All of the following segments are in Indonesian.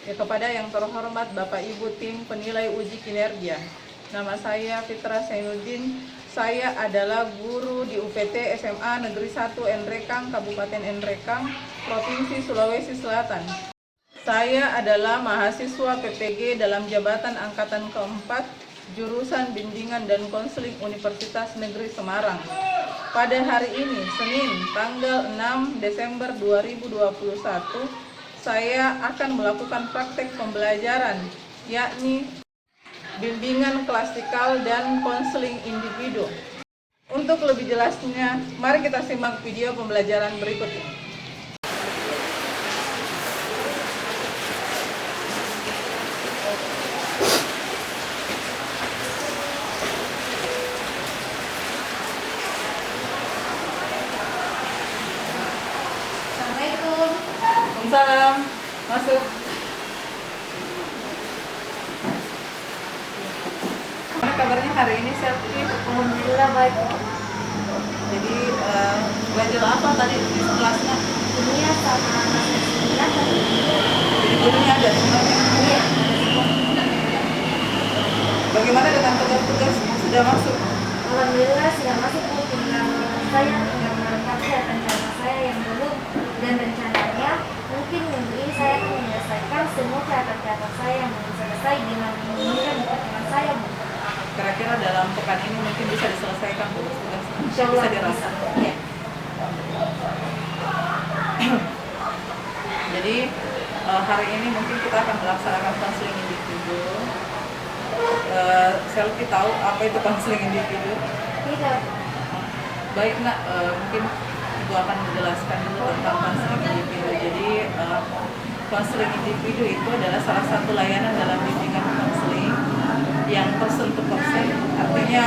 Kepada yang terhormat Bapak Ibu tim penilai uji kinerja, nama saya Fitra Zainuddin. Saya adalah guru di UPT SMA Negeri 1 Nrekang, Kabupaten Nrekang, Provinsi Sulawesi Selatan. Saya adalah mahasiswa PPG dalam jabatan angkatan keempat, jurusan Bimbingan dan Konseling Universitas Negeri Semarang. Pada hari ini, Senin, tanggal 6 Desember 2021, saya akan melakukan praktek pembelajaran, yakni bimbingan klasikal dan konseling individu. Untuk lebih jelasnya, mari kita simak video pembelajaran berikut ini. Assalamualaikum. Waalaikumsalam. Masuk. Gimana kabarnya hari ini, Selvi? Alhamdulillah baik. Jadi belajar apa tadi di kelasnya? Dunia sama Alhamdulillah tadi. Jadi gurunya ada semuanya. Iya. Bagaimana dengan tugas-tugas yang sudah masuk? Alhamdulillah sudah masuk Bu. Tinggal saya tinggal melengkapi rencana saya yang belum, dan rencananya mungkin minggu ini saya akan menyelesaikan semua catatan saya yang belum selesai dengan mengirimkan teman saya Bu. Kira-kira dalam pekan ini mungkin bisa diselesaikan tugas-tugas. Insyaallah Bisa dirasa. Iya. Jadi hari ini mungkin kita akan melaksanakan konseling individu. Selvi tahu apa itu konseling individu? Tidak. Baik nak, mungkin Ibu akan menjelaskan dulu tentang konseling individu. Jadi konseling individu itu adalah salah satu layanan dalam bimbingan konseling yang person to person, artinya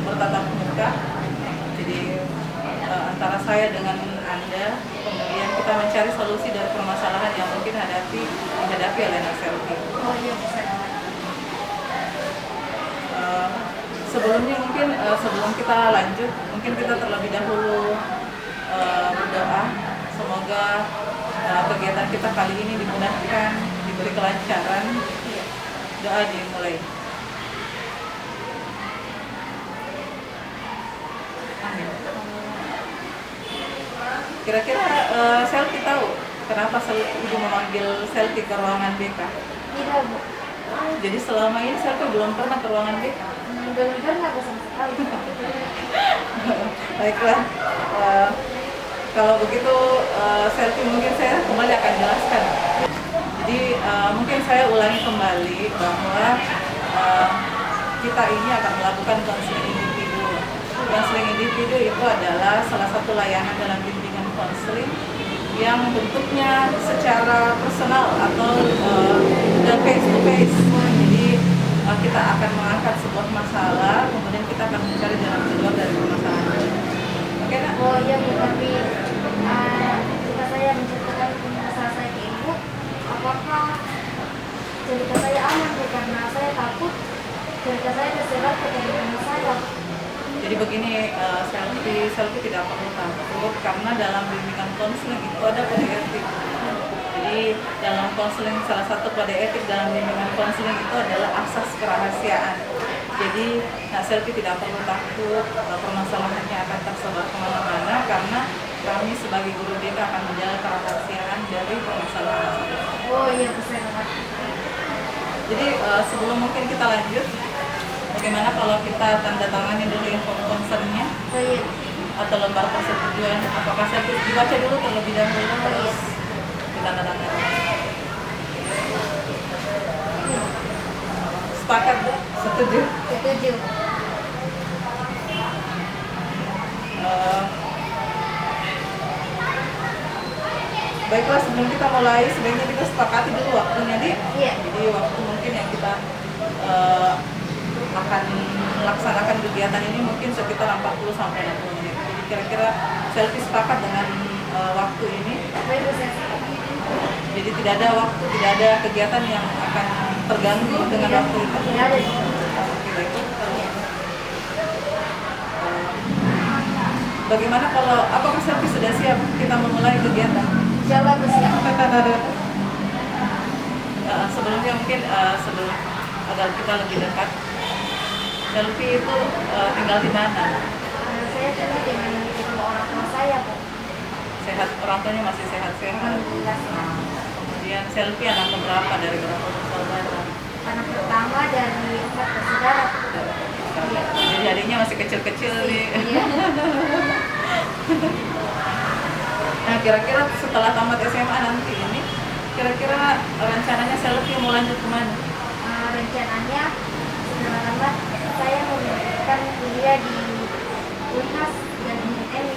bertatap muka. Jadi antara saya dengan Anda, kemudian kita mencari solusi dari permasalahan yang mungkin dihadapi oleh Nak Selvi. Oh iya bisa. Sebelumnya mungkin sebelum kita lanjut, mungkin kita terlebih dahulu berdoa semoga kegiatan kita kali ini dimudahkan, diberi kelancaran. Doa dimulai. Amin. Kira-kira Selvi tahu kenapa Ibu memanggil Selvi ke ruangan BK? Tidak Bu. Jadi selama ini Selvi belum pernah ke ruangan BK? Belum pernah Bu sama sekali. Baiklah, kalau begitu Selvi mungkin saya kembali akan jelaskan. Jadi mungkin saya ulangi kembali bahwa kita ini akan melakukan konseling individu. Konseling individu itu adalah salah satu layanan dalam bimbingan konseling yang bentuknya secara personal atau face to face. Jadi kita akan mengangkat sebuah masalah, kemudian kita akan mencari jalan keluar dari permasalahan. Oke nak? Oh iya Bu, tapi ketika saya menceritakan masalah saya ke Ibu, apakah cerita saya aman Bu? Karena saya takut cerita saya tersebar ke teman-teman saya. Jadi begini, Selvi tidak perlu takut karena dalam bimbingan konseling itu ada kode etik. Jadi dalam konseling, salah satu kode etik dalam bimbingan konseling itu adalah asas kerahasiaan. Jadi Selvi tidak perlu takut permasalahannya akan tersebar kemana-mana karena kami sebagai guru BK akan menjaga kerahasiaan dari permasalahan tersebut. Oh iya Bu, saya mengerti. Jadi sebelum mungkin kita lanjut, bagaimana kalau kita tanda tangani dulu info concernnya Oh iya. atau lembar persetujuan? Apakah saya dibaca dulu terlebih dahulu terus ditandatangani? Sepakat Bu? Setuju? Setuju. Baiklah, sebelum kita mulai sebaiknya kita sepakati dulu waktunya, Di. Iya. Jadi waktu mungkin yang kita akan melaksanakan kegiatan ini mungkin sekitar 40 sampai 60 menit. Jadi kira-kira Selvi sepakat dengan waktu ini. Baik Bu, saya sepakat. Jadi tidak ada waktu, tidak ada kegiatan yang akan terganggu dengan waktu itu. Tidak ada. Oke, baik. Bagaimana apakah Selvi sudah siap kita memulai kegiatan? Insyaallah Bu siap. sebelumnya mungkin sebelum agar kita lebih dekat, Selfie itu tinggal di mana? Saya tinggal dengan kedua orang tua saya, Bu. Sehat, orang tuanya masih sehat-sehat. Alhamdulillah sehat. Kemudian Selfie anak keberapa dari berapa bersaudara? Anak pertama dari 4 bersaudara. Iya. Jadi adiknya masih kecil-kecil nih. Iya. Nah, kira-kira setelah tamat SMA nanti ini, kira-kira rencananya Selfie mau lanjut kemana? Rencananya setelah tamat saya mau melanjutkan kuliah di Unhas dan UNM.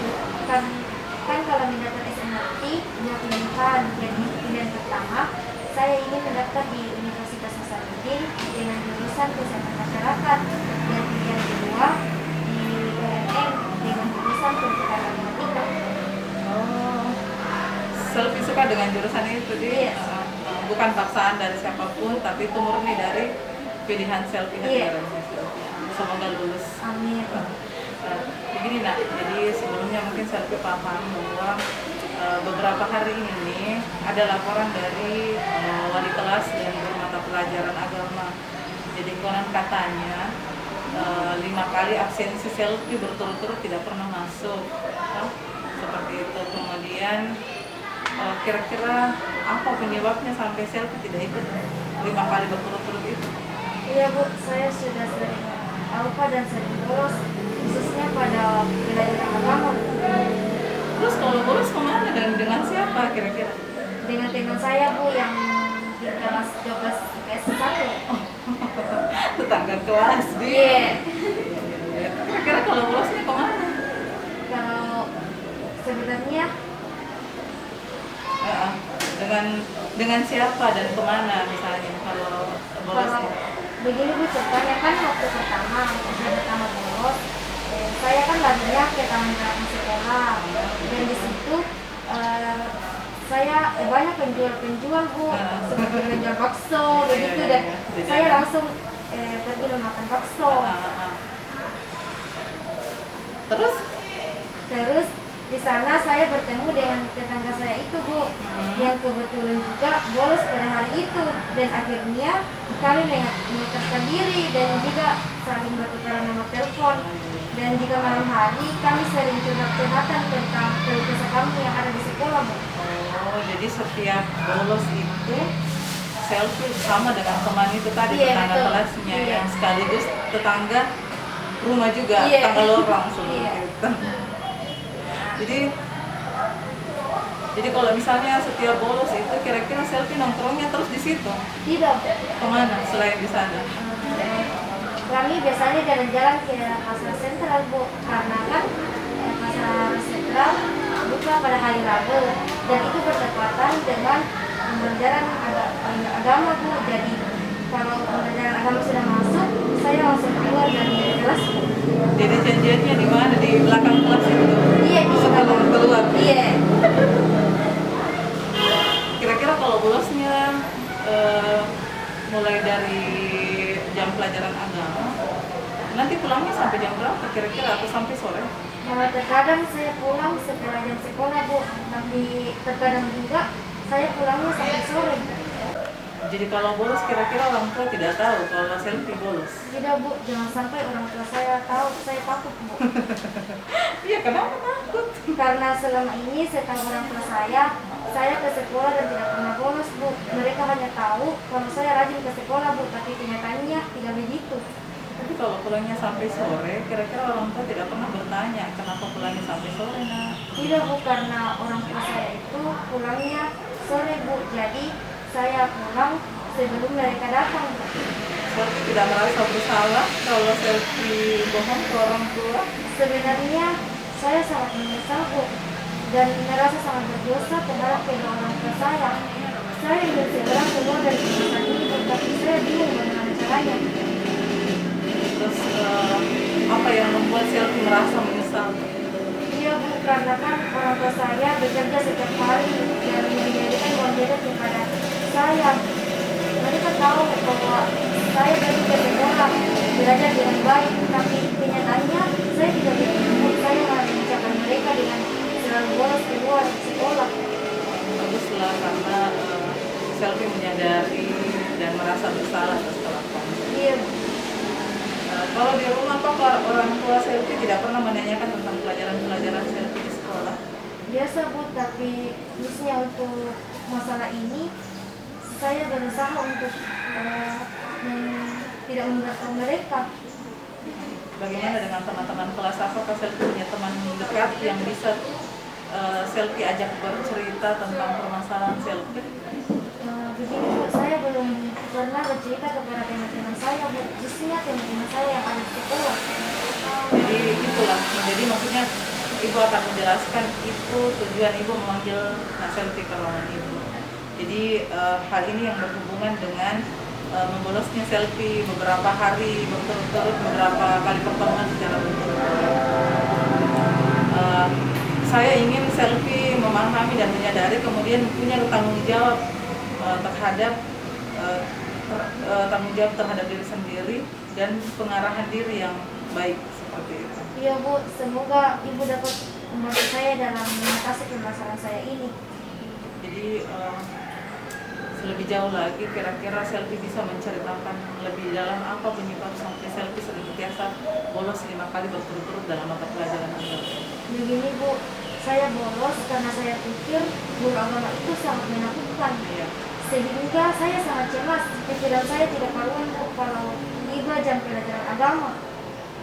Kan kalau mendaftar SMRT punya pilihan. Jadi pilihan pertama saya ingin mendaftar di Universitas Hasanuddin dengan jurusan Kesehatan Masyarakat, dan pilihan kedua di UNM dengan jurusan Pendidikan Matematika. Oh, Selfie suka dengan jurusan itu, Iya. Bukan paksaan dari siapapun, tapi itu murni dari pilihan Selfie. Iya. Semoga lulus. Amin. Begini nak, jadi sebelumnya mungkin Selfie paham bahwa beberapa hari ini ada laporan dari wali kelas dan guru mata pelajaran agama. Jadi konon katanya 5 kali absensi Selfie berturut-turut tidak pernah masuk, seperti itu. Kemudian kira-kira apa penyebabnya sampai Selfie tidak ikut 5 kali berturut-turut itu? Iya, Bu, saya sudah sering alfa dan sering bolos, khususnya pada pelajaran agama. Terus kalau bolos kemana dan dengan siapa kira-kira? Dengan teman saya, Bu, yang di kelas 12 IPS 1. Tetangga kelas di. Iya. Kira-kira kalau bolosnya kemana? Kalau sebenarnya Dengan siapa dan kemana misalnya kalau bolosnya? begini, Bu, contohnya kan waktu pertama bolos, saya kan larinya ke taman belakang sekolah, dan di situ saya banyak penjual-penjual, Bu, seperti penjual bakso begitu, dan saya langsung pergi memakan bakso. Terus di sana saya bertemu dengan tetangga saya itu, Bu, yang kebetulan juga bolos pada hari itu, dan akhirnya kami mengikatkan diri dan juga saling bertukaran nomor telepon. Dan jika malam hari kami sering curhat-curhatan tentang keluh kesah kami yang ada di sekolah, Bu. Oh, jadi setiap bolos itu Selfie sama dengan teman itu tadi, Iya, tetangga betul. kelasnya, Iya. yang sekaligus tetangga rumah juga, Iya. tetangga lorong seperti Iya. itu. Jadi kalau misalnya setiap bolos itu kira-kira Selfie nongkrongnya terus di situ. Tidak, Bu. Kemana selain di sana? Kami biasanya jalan-jalan ke pasar sentral, Bu, karena kan pasar sentral buka pada hari Rabu, dan itu bertepatan dengan pembelajaran agama, Bu. Jadi kalau pembelajaran agama sudah masuk, saya langsung keluar dari kelas. Jadi janjiannya di mana? Di belakang kelas itu? Iya, di sebelum keluar. Iya. Kira-kira kalau bolosnya mulai dari jam pelajaran agama, nanti pulangnya sampai jam berapa kira-kira, atau sampai sore? Terkadang saya pulang setelah jam sekolah, Bu, tapi terkadang juga saya pulangnya sampai sore. Jadi kalau bolos kira-kira orang tua tidak tahu kalau Selfie bolos? Tidak, Bu, jangan sampai orang tua saya tahu. Saya takut, Bu. Iya, kenapa takut? Karena selama ini setahu orang tua saya ke sekolah dan tidak pernah bolos, Bu. Mereka hanya tahu kalau saya rajin ke sekolah, Bu, tapi kenyataannya tidak begitu. Tapi kalau pulangnya sampai sore, kira-kira orang tua tidak pernah bertanya kenapa pulangnya sampai sore, nak? Tidak, Bu, karena orang tua saya itu pulangnya sore, Bu. Jadi saya pulang sebelum mereka datang, Bu. Selfie tidak merasa bersalah kalau Selfie bohong ke orang tua? Sebenarnya saya sangat menyesal, Bu, dan merasa sangat berdosa terhadap kedua orang tua saya. Saya ingin segera keluar dari kehidupan ini, tetapi saya bingung bagaimana caranya. Terus apa yang membuat Selfie merasa menyesal? Iya, Bu, karena kan orang tua saya bekerja setiap hari dan menjadikan uang jajan kepada saya. Mereka tahu bahwa saya pergi ke sekolah belajar dengan baik, tapi kenyataannya saya tidak begitu. Saya malah mengucapkan mereka dengan selalu bolos keluar sekolah. Baguslah, karena Selfie menyadari dan merasa bersalah atas kelakuannya. Iya Bu. Kalau di rumah apakah orang tua selfie tidak pernah menanyakan tentang pelajaran-pelajaran selfie di sekolah? Biasa Bu, tapi khususnya untuk masalah ini saya berusaha untuk tidak memberatkan mereka. Bagaimana dengan teman-teman kelas? Apakah selfie punya teman dekat yang bisa selfie ajak bercerita tentang permasalahan selfie? Begini Bu, saya belum pernah bercerita kepada teman-teman saya Bu, khususnya teman-teman saya yang ada di sekolah. Jadi itulah, jadi maksudnya ibu akan menjelaskan itu tujuan ibu memanggil selfie ke ruangan ibu. Jadi hal ini yang berhubungan dengan membolosnya selfie beberapa hari berturut-turut, beberapa kali pertemuan secara berturut-turut. Saya ingin selfie memahami dan menyadari, kemudian punya tanggung jawab terhadap diri sendiri dan pengarahan diri yang baik seperti itu. Iya Bu, semoga Ibu dapat membantu saya dalam mengatasi permasalahan saya ini. Jadi lebih jauh lagi, kira-kira selfie bisa menceritakan lebih dalam apa penyebab sampai selfie senantiasa bolos 5 kali berturut-turut dalam mata pelajaran agama. Begini Bu, saya bolos karena saya pikir guru agama itu sangat menakutkan. Iya. Sehingga saya sangat cemas, pikiran saya tidak karuan Bu kalau tiba jam pelajaran agama.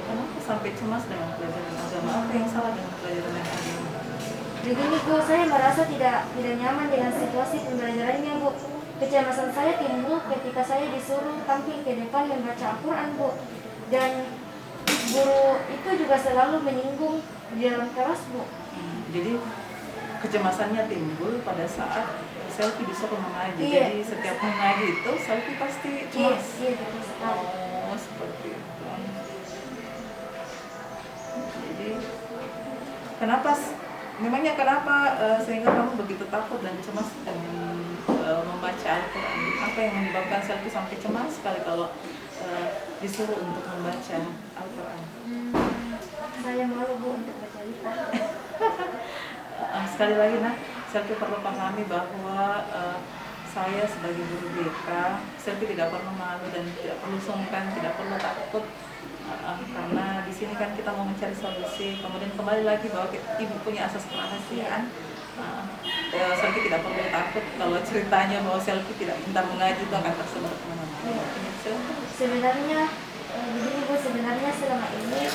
Kenapa sampai cemas dengan pelajaran agama? Apa yang salah dengan pelajaran agama? Begini Bu, saya merasa tidak nyaman dengan situasi pembelajarannya Bu. Kecemasan saya timbul ketika saya disuruh tampil ke depan membaca Al-Quran Bu. Dan guru itu juga selalu menyinggung di dalam kelas Bu. Jadi kecemasannya timbul pada saat selfie disuruh mengaji. Iya. Jadi setiap mengaji itu selfie pasti cemas. Iya, betul sekali. Oh, seperti itu. Jadi memangnya kenapa sehingga kamu begitu takut dan cemas dengan membaca Al-Quran? Apa yang menyebabkan selfie sampai cemas sekali kalau disuruh untuk membaca Al-Quran? Saya malu Bu untuk bercerita. Sekali lagi selfie perlu pahami bahwa saya sebagai guru BK, selfie tidak perlu malu dan tidak perlu sungkan, tidak perlu takut, karena di sini kan kita mau mencari solusi. Kemudian kembali lagi bahwa ibu punya asas kerahasiaan. Selfie tidak perlu takut kalau ceritanya bahwa selfie tidak pintar mengaji itu akan tersebar kemana-mana. Sebenarnya begini Bu, sebenarnya selama ini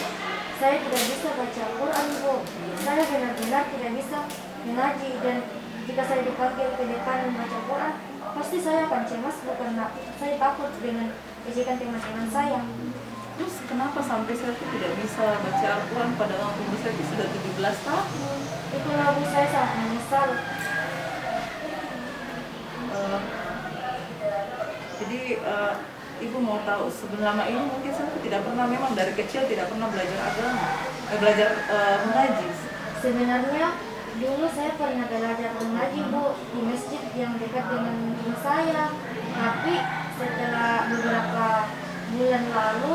saya tidak bisa baca Al-Quran Bu. Saya benar-benar tidak bisa mengaji, dan jika saya dipanggil ke depan membaca Al-Quran, pasti saya akan cemas Bu, karena saya takut dengan ejekan teman-teman saya. Terus kenapa sampai selfie tidak bisa baca Al-Quran padahal umur selfie sudah 17 tahun? Itulah Bu, saya sangat menyesal. Jadi ibu mau tahu, selama ini mungkin selfie tidak pernah, memang dari kecil tidak pernah belajar agama, belajar mengaji. Sebenarnya dulu saya pernah belajar mengaji Bu di masjid yang dekat dengan rumah saya, tapi setelah beberapa bulan lalu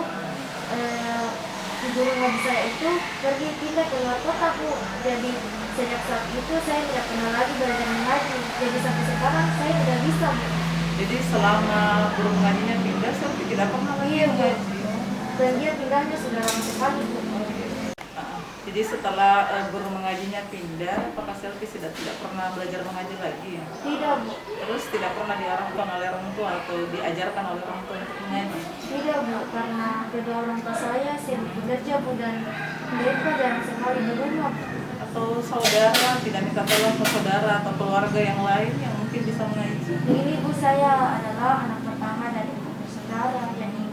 guru ngaji saya itu pergi pindah ke luar kota Bu. Jadi sejak saat itu saya tidak pernah lagi belajar mengaji. Jadi sampai sekarang saya tidak bisa Bu. Jadi selama guru mengajinya pindah, selfie tidak pernah lagi mengaji. Dan dia pindahnya sudah lama sekali Bu. Jadi setelah guru mengajinya pindah, apakah selfie sudah tidak pernah belajar mengaji lagi? Tidak Bu. Terus tidak pernah diarahkan oleh orang tua atau diajarkan oleh orang tua untuk mengaji? Tidak Bu, karena kedua orang tua saya sibuk bekerja Bu, dan mereka jarang sekali di rumah Bu. Atau saudara, tidak minta tolong ke saudara atau keluarga yang lain yang mungkin bisa mengaji? Ini Bu, saya adalah anak pertama dari 4 bersaudara, jadi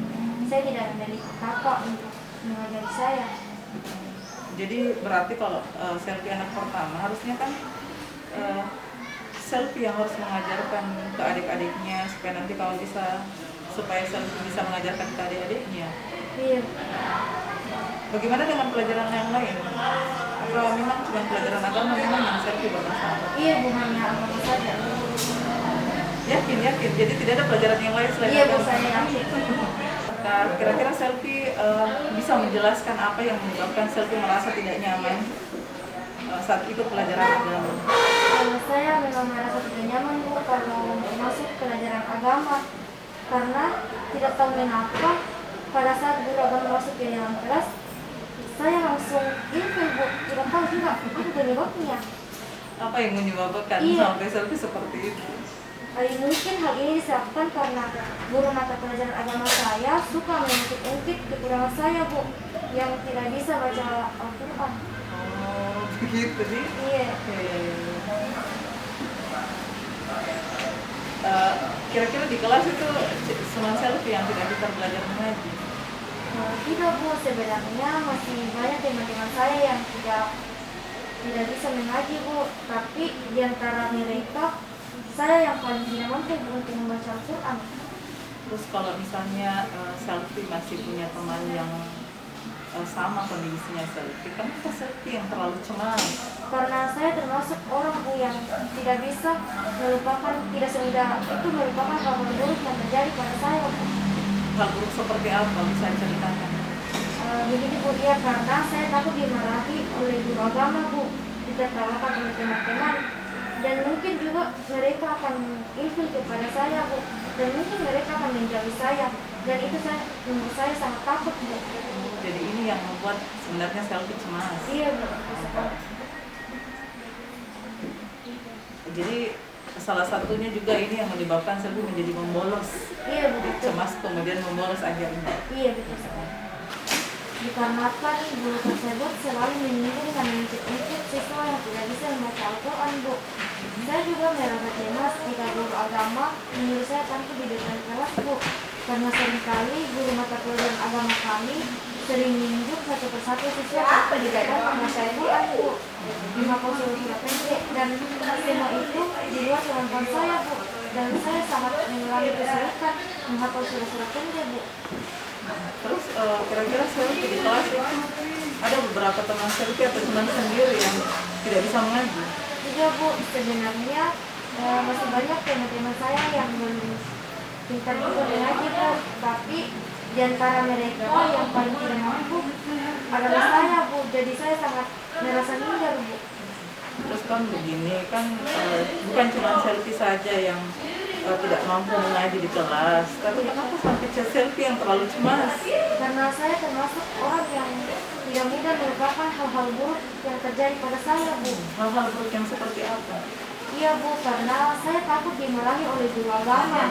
saya tidak memiliki kakak untuk mengajari saya. Jadi berarti kalau selfie anak pertama harusnya kan selfie yang harus mengajarkan ke adik-adiknya supaya nanti kalau supaya selfie bisa mengajarkan ke adik-adiknya. Iya. Bagaimana dengan pelajaran yang lain? Atau memang cuma pelajaran agama memang yang selfie bermasalah? Iya Bu, hanya agama saja. Yakin. Jadi tidak ada pelajaran yang lain selain Iya Bu, agama? saya yakin. Nah, kira-kira selfie bisa menjelaskan apa yang menyebabkan selfie merasa tidak nyaman saat ikut pelajaran agama? Saya memang merasa tidak nyaman Bu kalau masuk pelajaran agama, karena tidak tahu mengapa pada saat guru agama masuk ke dalam kelas saya langsung ilfil Bu, tidak tahu juga apa penyebabnya. Apa yang menyebabkan Iya. sampai selfie seperti itu? Mungkin hal ini disebabkan karena guru mata pelajaran agama saya suka mengungkit-ungkit kekurangan saya Bu, yang tidak bisa baca Al-Quran. Oh, begitu sih. Iya. Oke. Kira-kira di kelas itu cuma selfie yang tidak bisa belajar mengaji? Tidak Bu, sebenarnya masih banyak teman-teman saya yang tidak bisa mengaji Bu, tapi di antara mereka saya yang paling tidak mampu Bu untuk membaca Al-Quran. Terus kalau misalnya selfie masih punya teman yang sama kondisinya selfie, kenapa selfie yang terlalu cemas? Karena saya termasuk orang Bu yang tidak bisa melupakan, tidak semudah itu melupakan hal buruk yang terjadi pada saya Bu. Hal buruk seperti apa? Bisa ceritakan? Begini Bu, ya karena saya takut dimarahi oleh guru agama Bu, ditertawakan oleh teman-teman, dan mungkin juga mereka akan ilfil kepada saya Bu, dan mungkin mereka akan menjauhi saya, dan itu membuat saya sangat takut Bu. Jadi ini yang membuat sebenarnya selfie cemas. Iya Bu. Jadi salah satunya juga ini yang menyebabkan selfie menjadi membolos. Iya betul. Cemas kemudian membolos akhirnya. Iya betul sekali. Dikarenakan guru tersebut selalu menyinggung dan mengungkit siswa yang tidak bisa membaca Al-Quran Bu. Saya juga merasa cemas jika guru agama menyuruh saya tampil di depan kelas Bu, karena seringkali guru mata pelajaran agama kami sering menyinggung satu persatu siswa tanpa di depan membaca Al-Quran Bu, menghafal surah pendek, dan semua itu di luar kemampuan saya Bu, dan saya sangat mengalami kesulitan menghafal surah pendek Bu. Terus kira-kira selfie di kelas itu ada beberapa teman selfie atau teman sendiri yang tidak bisa mengaji? Juga Bu, sebenarnya masih banyak teman-teman saya yang belum pintar juga mengaji Bu, tapi di antara mereka yang paling tidak mampu adalah saya Bu, jadi saya sangat merasa minder Bu. Terus kan begini kan bukan cuma selfie saja yang tidak mampu mengaji di kelas, tapi kenapa sampai selfie yang terlalu cemas? Karena saya termasuk orang yang tidak mudah melupakan hal-hal buruk yang terjadi pada saya Bu. Hal-hal buruk yang seperti apa? Iya Bu, karena saya takut dimarahi oleh guru agama,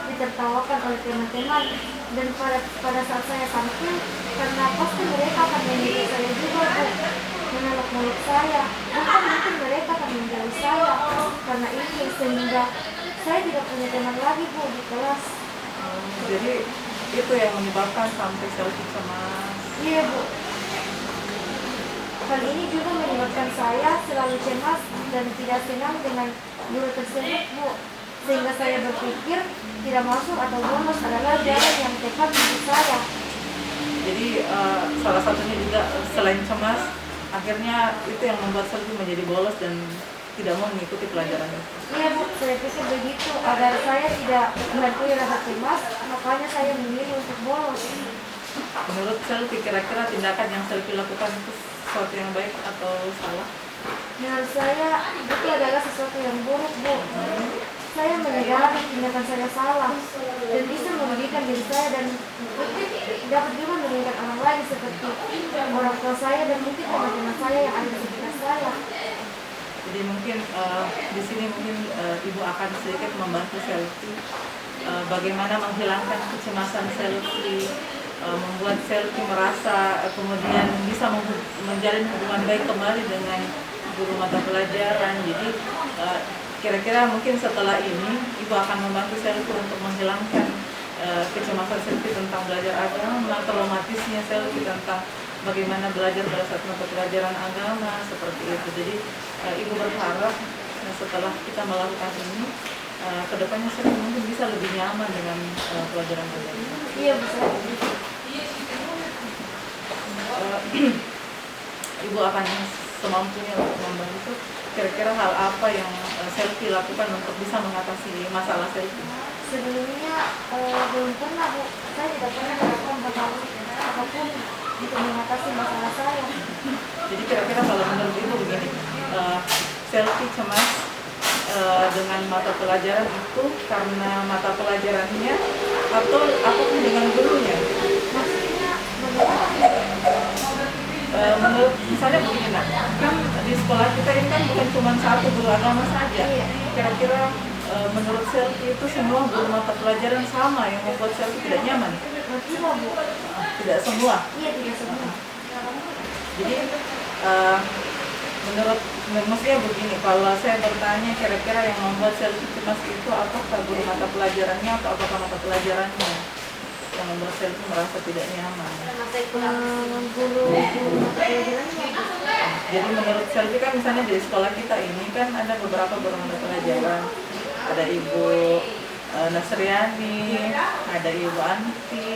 ditertawakan oleh teman-teman, dan pada saat saya tampil, karena pasti mereka akan menilai saya juga Bu, menolak saya, bahkan mungkin mereka akan menjauhi saya, karena ini sehingga saya tidak punya teman lagi Bu di kelas. Jadi itu yang menyebabkan sampai selfie cemas. Iya Bu. Hal ini juga menyebabkan saya selalu cemas dan tidak senang dengan guru tersebut Bu, sehingga saya berpikir tidak masuk atau bolos adalah jalan yang tepat bagi saya. Jadi salah satunya juga selain cemas, akhirnya itu yang membuat selfie menjadi bolos dan tidak mau mengikuti pelajaran itu. Iya Bu, saya pikir begitu agar saya tidak mengakui rasa cemas, makanya saya memilih untuk bolos. Menurut selfie, kira-kira tindakan yang selfie lakukan itu sesuatu yang baik atau salah? Menurut saya itu adalah sesuatu yang buruk Bu. Saya menyadari tindakan saya salah dan bisa merugikan diri saya dan dapat juga merugikan orang lain seperti orang tua saya dan mungkin teman-teman saya yang ada di sekitar saya. Jadi mungkin di sini mungkin Ibu akan sedikit membantu selfie bagaimana menghilangkan kecemasan selfie, membuat selfie merasa kemudian bisa menjalin hubungan baik kembali dengan guru mata pelajaran. Jadi kira-kira mungkin setelah ini Ibu akan membantu selfie untuk menghilangkan kecemasan selfie tentang belajar agama, traumatisnya selfie tentang bagaimana belajar pada saat mata pelajaran agama seperti itu. Jadi Ibu berharap setelah kita melakukan ini kedepannya selfie mungkin bisa lebih nyaman dengan pelajaran agama. Iya bisa. Ibu akan semampunya untuk membantu. Kira-kira hal apa yang selfie lakukan untuk bisa mengatasi masalah selfie? Sebelumnya belum pernah Bu, saya tidak pernah melakukan hal apapun untuk mengatasi masalah saya. Jadi kira-kira kalau menurut Ibu begini, selfie cemas dengan mata pelajaran itu karena mata pelajarannya atau apapun dengan gurunya. Maksudnya bagaimana? Menurut misalnya begini nak, kan di sekolah kita ini kan bukan cuma satu guru agama saja. Iya. Kira-kira menurut Selfie itu semua guru mata pelajaran sama yang membuat Selfie tidak nyaman? Tidak Bu. Tidak semua. Iya, tidak semua. Jadi menurut maksudnya begini, kalau saya bertanya kira-kira yang membuat Selfie cemas itu apakah guru mata pelajarannya atau apakah mata pelajarannya yang membuat Selfie merasa tidak nyaman? Guru mata pelajarannya. Jadi menurut Selfie kan misalnya di sekolah kita ini kan ada beberapa guru mata pelajaran, ada Ibu Nasriani, ada Ibu Anti.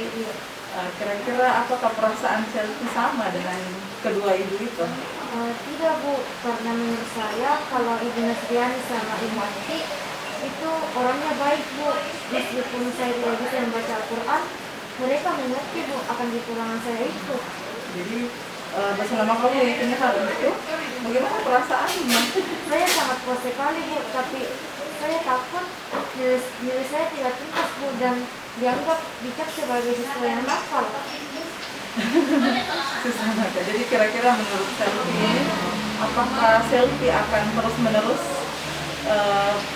Kira-kira apakah perasaan Selfie sama dengan kedua ibu itu? Tidak Bu, karena menurut saya kalau Ibu Nasriani sama Ibu Anti itu orangnya baik Bu. Meskipun saya tidak bisa membaca Al-Quran, mereka mengerti Bu akan kekurangan saya itu. Jadi bersama kamu yakinnya hal itu, bagaimana perasaanmu? Saya sangat puas sekali Bu, tapi saya takut nilai saya tidak tuntas Bu dan dianggap dicap sebagai siswa yang nakal. Susah banget. Jadi kira-kira menurut Selfie, apakah Selfie akan terus-menerus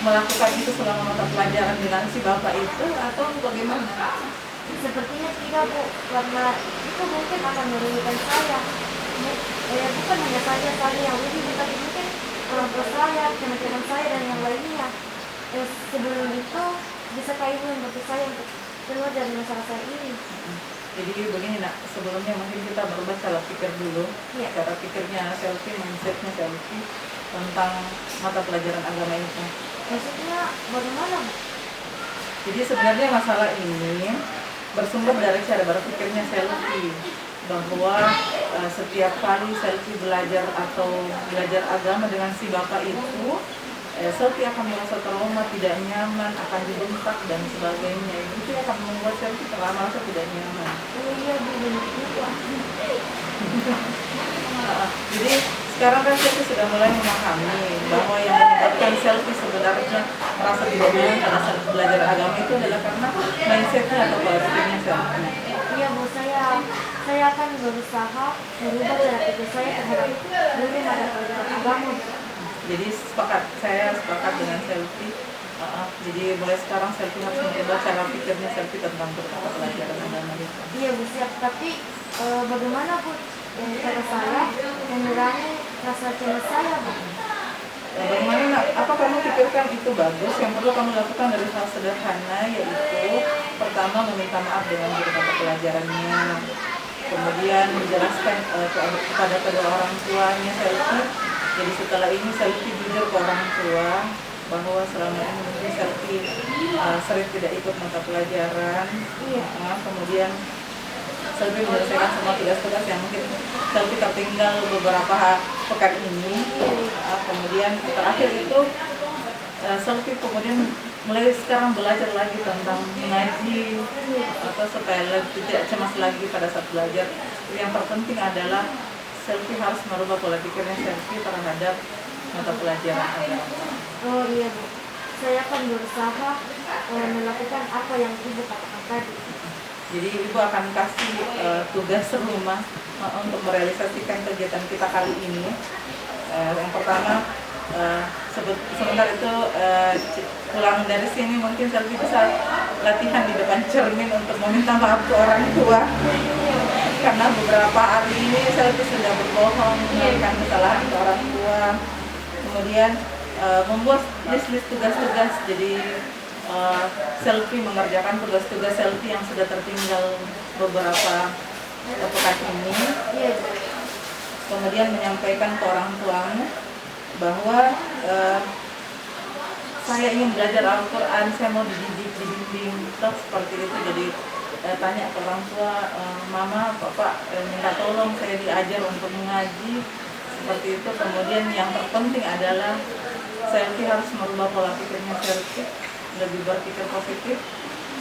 melakukan itu selama mata pelajaran dengan si bapak itu atau bagaimana? Sepertinya tidak Bu, karena itu mungkin akan merugikan saya. Bukan hanya saya yang rugi, tapi mungkin orang tua saya, teman-teman saya dan yang lainnya. Sebelum itu bisa Ibu membantu saya untuk keluar dari masalah saya ini. Jadi begini nak, sebelumnya mungkin kita berubah cara pikir dulu. Iya. Cara pikirnya Selfie, mindsetnya Selfie tentang mata pelajaran agama itu. Maksudnya bagaimana Bu? Jadi sebenarnya masalah ini bersumber dari cara berpikirnya Selfie, bahwa setiap kali Selfie belajar atau belajar agama dengan si bapak itu, Selfie akan merasa trauma, tidak nyaman, akan dibentak dan sebagainya. Itu akan membuat Selfie merasa tidak nyaman. Oh iya Bu, benar juga. Jadi sekarang kan Selfie sudah mulai memahami bahwa yang menyebabkan Selfie sebenarnya merasa tidak nyaman pada saat belajar agama itu adalah karena mindsetnya atau pola pikirnya Selfie. Iya Bu, saya akan berusaha merubah cara pikir saya terhadap guru mata pelajaran agama. Jadi saya sepakat dengan Selfie. Jadi mulai sekarang Selfie harus merubah cara pikirnya Selfie tentang mata pelajaran agama itu. Iya Bu, siap. Tapi bagaimana Bu cara saya mengurangi rasa cemas saya Bu? Bagaimana nak? Apa kamu pikirkan itu bagus? Yang perlu kamu lakukan dari hal sederhana, yaitu pertama meminta maaf dengan guru mata pelajarannya, kemudian menjelaskan kepada kedua orang tuanya Selfie. Jadi setelah ini Selfie jujur ke orang tua bahwa selama ini mungkin Selfie sering tidak ikut mata pelajaran. Iya. Kemudian Selfie menyelesaikan semua tugas-tugas yang mungkin Selfie tertinggal beberapa pekan ini. Kemudian terakhir itu Selfie kemudian mulai sekarang belajar lagi tentang mengaji atau supaya tidak cemas lagi pada saat belajar. Yang terpenting adalah Selfie harus merubah pola pikirnya Selfie terhadap mata pelajaran agama. Oh iya Bu, saya akan berusaha melakukan apa yang Ibu katakan tadi. Jadi Ibu akan kasih tugas rumah untuk merealisasikan kegiatan kita kali ini. Yang pertama, sebentar itu pulang dari sini mungkin Selfie bisa latihan di depan cermin untuk meminta maaf ke orang tua. Karena beberapa hari ini Selfie sudah berbohong melakukan kesalahan ke orang tua. Kemudian membuat list-list tugas-tugas. Jadi Selfie mengerjakan tugas-tugas Selfie yang sudah tertinggal beberapa pekan ini. Kemudian menyampaikan ke orang tuanya bahwa saya ingin belajar Al-Quran, saya mau dididik, dibimbing, seperti itu. Jadi tanya ke orang tua, mama, papa minta tolong saya diajar untuk mengaji, seperti itu. Kemudian yang terpenting adalah Selfie harus merubah pola pikirnya Selfie, lebih berpikir positif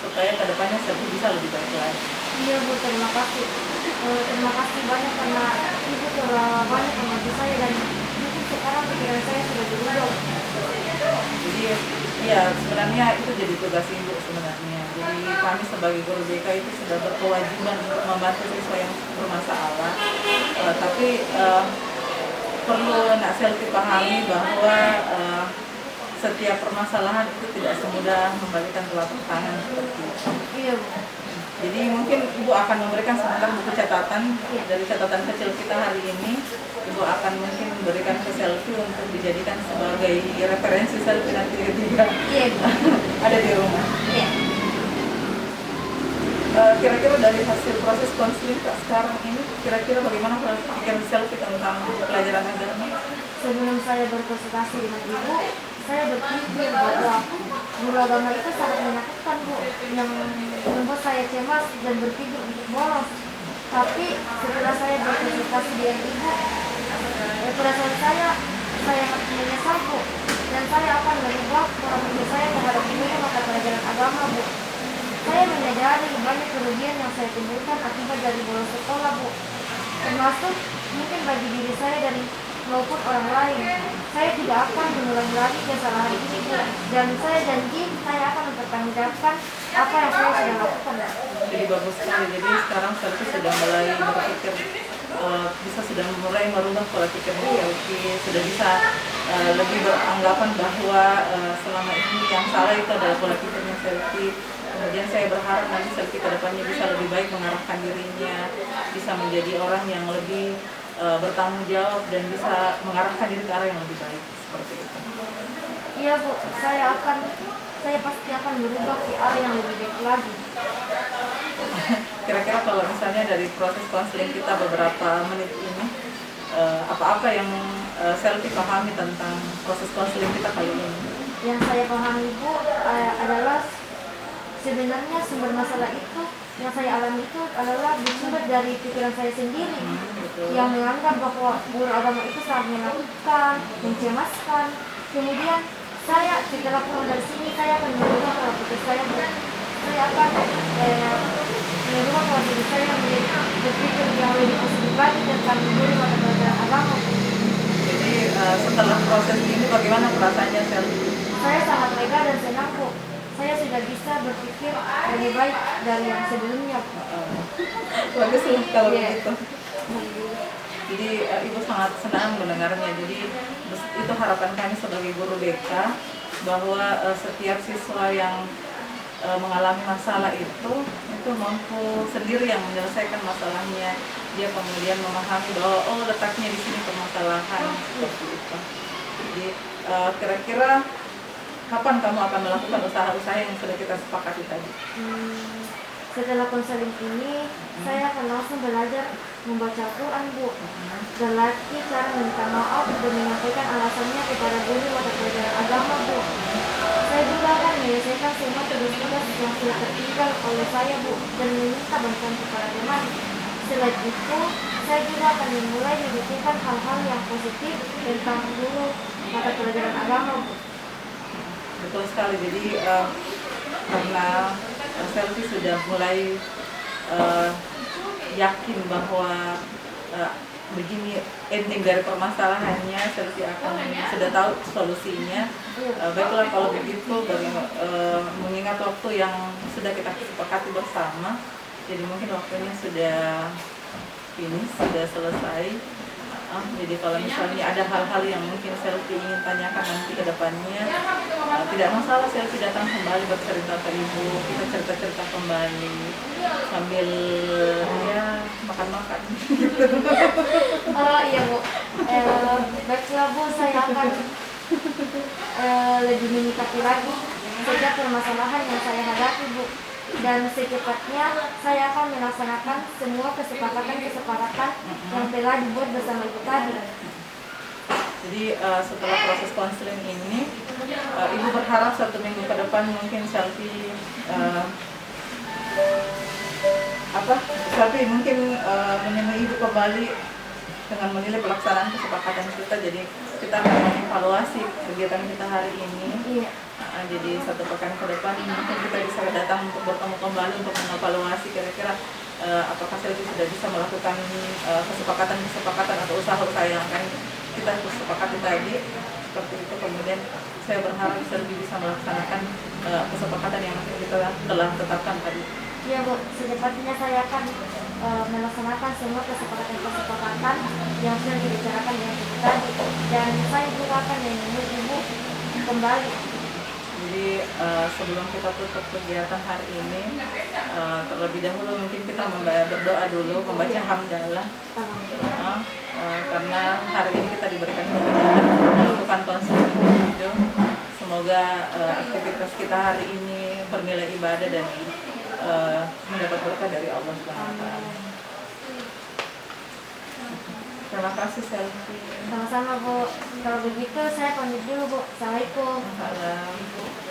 supaya kedepannya Selfie bisa lebih baik lagi. Iya Bu, terima kasih. Terima kasih banyak karena Ibu telah banyak membantu saya dan mungkin sekarang pikiran saya sudah berubah. Jadi Iya, sebenarnya itu jadi tugas ibu sebenarnya. Jadi kami sebagai guru BK itu sudah berkewajiban untuk membantu siswa yang bermasalah. Tapi perlu Nak Selvi pahami bahwa setiap permasalahan itu tidak semudah membalikan telapak tangan seperti itu. Iya Bu. Jadi mungkin ibu akan memberikan sebentar buku catatan dari catatan kecil kita hari ini. Ibu akan mungkin memberikan ke Selvi untuk dijadikan sebagai referensi Selvi nanti ketika Iya Bu. ada di rumah. Iya. Kira-kira dari hasil proses konseling sekarang ini, kira-kira bagaimana pikiran Selvi tentang pelajaran agama? Sebelum saya berkonsultasi dengan ibu, saya berpikir bahwa guru agama itu sangat menakutkan Bu, yang membuat saya cemas dan berpikir untuk bolos. Tapi setelah saya berkonsultasi dengan ibu, perasaan saya menyesal Bu, dan saya akan merubah pola pikir saya terhadap guru mata pelajaran agama Bu. Saya menyadari banyak kerugian yang saya timbulkan akibat dari bolos sekolah Bu, termasuk mungkin bagi diri saya dan maupun orang lain. Saya tidak akan mengulangi lagi kesalahan ini Bu, dan saya janji saya akan mempertanggungjawabkan apa yang saya sudah lakukan. Jadi bagus sekali. Jadi sekarang Selvi sudah mulai berpikir, sudah mulai merubah pola pikirnya Selvi, sudah bisa lebih beranggapan bahwa selama ini yang salah itu adalah pola pikirnya Selvi. Kemudian saya berharap nanti Selvi ke depannya bisa lebih baik mengarahkan dirinya, bisa menjadi orang yang lebih bertanggung jawab dan bisa mengarahkan diri ke arah yang lebih baik seperti itu. Iya Bu, saya pasti akan berubah ke arah yang lebih baik lagi. Kira-kira kalau misalnya dari proses konseling kita beberapa menit ini, apa-apa yang Selvi pahami tentang proses konseling kita kali ini? Yang saya pahami Bu adalah sebenarnya sumber masalah itu yang saya alami itu adalah bersumber dari pikiran saya sendiri, yang menganggap bahwa guru agama itu sangat menakutkan, mencemaskan. Kemudian saya setelah pulang dari sini saya akan merubah pola pikir saya Bu. Saya akan merubah pola pikir saya menjadi berpikir yang lebih positif lagi tentang guru mata pelajaran agama. Jadi setelah proses ini bagaimana perasaannya Selvi? Saya sangat lega dan senang Bu. Saya sudah bisa berpikir lebih baik dari yang sebelumnya. Bagus lah kalau Iya. begitu. Jadi ibu sangat senang mendengarnya. Jadi itu harapan kami sebagai guru BK bahwa setiap siswa yang mengalami masalah itu mampu sendiri yang menyelesaikan masalahnya. Dia kemudian memahami bahwa letaknya di sini permasalahan seperti itu. Jadi kira-kira kapan kamu akan melakukan usaha-usaha yang sudah kita sepakati tadi? Setelah konseling ini, saya akan langsung belajar membaca Al-Quran Bu, dan lagi cara meminta maaf dan menyampaikan alasannya kepada guru mata pelajaran agama Bu. Saya juga akan menyelesaikan semua tugas-tugas yang sudah tertinggal oleh saya Bu, dan meminta bantuan kepada teman. Selain itu, saya juga akan memulai memikirkan hal-hal yang positif tentang guru mata pelajaran agama Bu. Betul sekali. Jadi karena Selvi sudah mulai yakin bahwa begini ending dari permasalahannya, Selvi sudah tahu solusinya. Baiklah kalau begitu, mengingat waktu yang sudah kita sepakati bersama, jadi mungkin waktunya sudah finish, sudah selesai. Jadi kalau misalnya ada hal-hal yang mungkin Selvi ingin tanyakan nanti ke depannya, tidak masalah, Selvi datang kembali bercerita ke ibu, kita cerita-cerita kembali sambil ya makan-makan. Iya Bu, baiklah Bu, saya akan lebih menyikapi lagi setiap permasalahan yang saya hadapi Bu, dan secepatnya saya akan melaksanakan semua kesepakatan yang telah dibuat bersama ibu tadi. Jadi setelah proses konseling ini, ibu berharap 1 minggu ke depan mungkin Selvi mungkin menemui ibu kembali dengan menilai pelaksanaan kesepakatan kita. Jadi kita akan mengevaluasi kegiatan kita hari ini. Iya. Jadi 1 pekan ke depan mungkin kita bisa datang untuk bertemu kembali untuk mengevaluasi kira-kira apakah Selvi sudah bisa melakukan kesepakatan atau usaha-usaha yang akan kita sepakati tadi. seperti itu. Kemudian saya berharap lebih bisa melaksanakan kesepakatan yang kita telah tetapkan tadi. Ya Bu, secepatnya saya akan melaksanakan semua kesepakatan yang sudah dibicarakan dengan Ibu tadi, dan saya juga akan menemui Ibu kembali. Jadi sebelum kita tutup kegiatan hari ini, terlebih dahulu mungkin kita berdoa dulu, membaca hamdalah. Karena hari ini kita diberikan kemudahan melakukan konsultasi hidup. Semoga aktivitas kita hari ini bernilai ibadah dan mendapat berkah dari Allah SWT. Terima kasih Selvi. Sama-sama Bu. Kalau begitu saya pamit dulu Bu. Assalamualaikum. Salam.